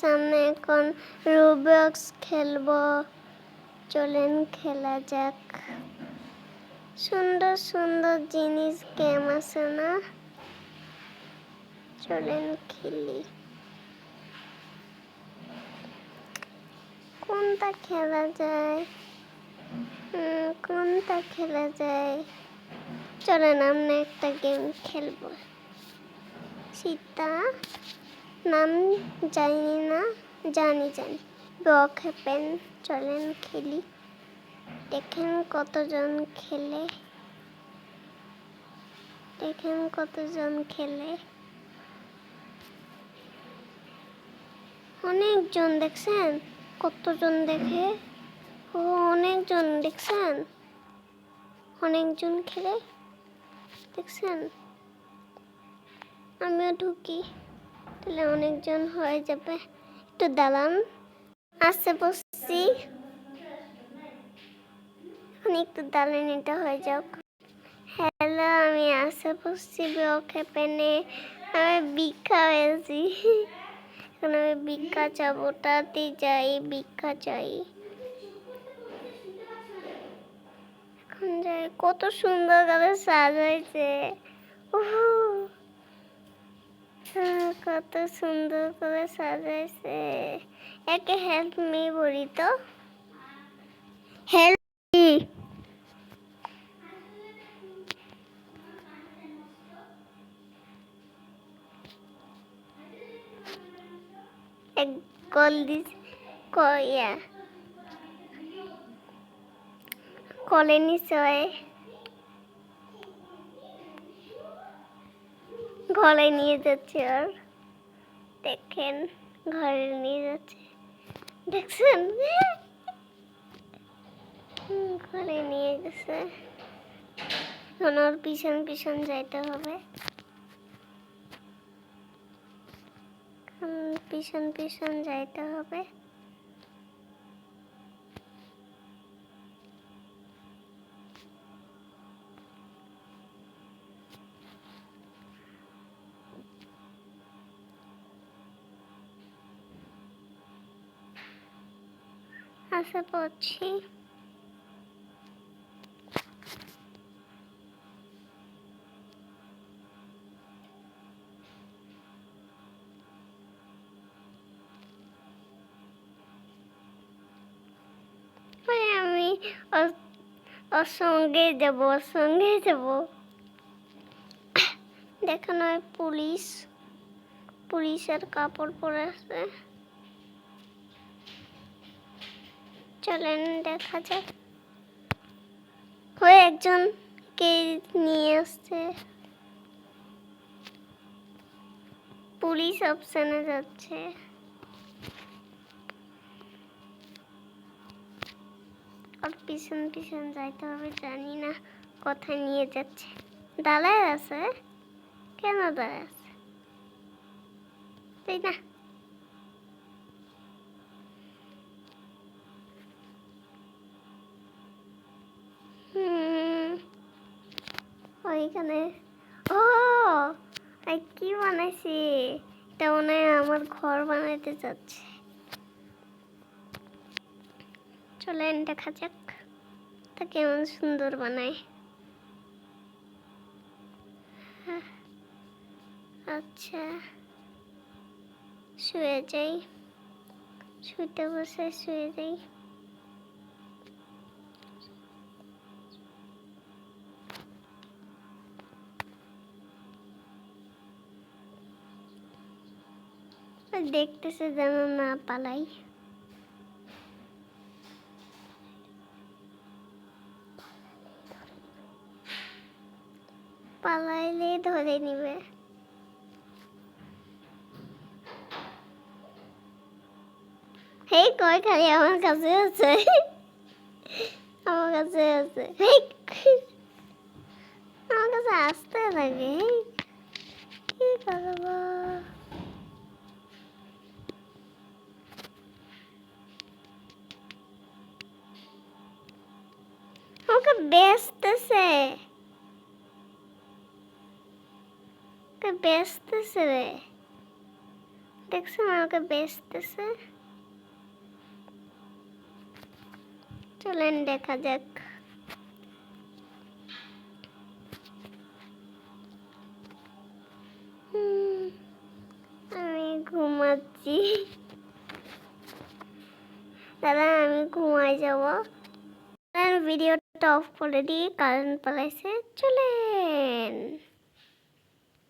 সামনে এখন রুবক্স খেলবো, চলেন খেলা যাক। সুন্দর সুন্দর জিনিস গেম আছে না, চলেন খেলি। কোনটা খেলা যায়, কোনটা খেলা যায়? চলেন আমরা একটা গেম খেলবো। সীতা নাম জানি না, জানি ব্লক হ্যাপেন। চলেন খেলি, দেখেন কতজন খেলে, দেখেন কতজন খেলে। অনেকজন দেখছেন, কতজন দেখে, ও অনেকজন দেখছেন, অনেকজন খেলে দেখছেন। আমিও ঢুকি, তাহলে অনেকজন হয়ে যাবে। একটু দাঁড়ান, আসতে বসছি, একটু দাঁড়ান, এটা হয়ে যাক। হ্যালো, আমি আসতে বসছি ব্লক হ্যাপেনে। আমি ভিক্ষা পেয়েছি, এখন আমি ভিক্ষা চাবো, তাতেই যাই, ভিক্ষা চাই। এখন যাই, কত সুন্দর করে সাজাইছে, কত সুন্দর করে সাজাইছে। একে হেল্প মি বলি তো, হেল্প মি। এক কল দিস, কয়া কলে নিশ্চয় ঘরে নিয়ে যাচ্ছে, আর দেখেন ঘরে নিয়ে যাচ্ছে, দেখছেন ঘরে নিয়ে গেছে। এখন ওর পিছন পিছন যাইতে হবে, পিছন পিছন যাইতে হবে। আশা করছি আমি ওর সঙ্গে যাব, ওর সঙ্গে যাব। দেখেন ওই পুলিশ, পুলিশের কাপড় পরে আছে। চলেন দেখা যাক। ওই একজনকে নিয়ে আসছে, পুলিশ অপশনে যাচ্ছে। আর পিছন পিছন যাইতে হবে, জানি না কোথায় নিয়ে যাচ্ছে। দাঁড়ায় আছে, কেন দাঁড়ায় আছে তাই না? ওইখানে ও কি বানাইছি, এটা মনে হয় আমার ঘর বানাইতে যাচ্ছে। চলেন দেখা যাক তা কেমন সুন্দর বানায়। আচ্ছা, শুয়ে যাই, শুইতে বসে শুয়ে যাই। দেখতেছে যেন না পালাই। পালাইলে ধরে নিবে। হেই কই, খালি আমার কাছে আছে, আমার কাছে আছে, আমার কাছে আসতে লাগে। কি করবো, আমাকে বেচতেছে, বেচতেছে রে, দেখছেন আমাকে বেচতেছে। চলেন দেখা যাক। আমি ঘুমাচ্ছি। দাদা আমি ঘুমাই যাব। ভিডিওটা অফ করে দিয়ে কারেন্ট পালাইছে। চলেন।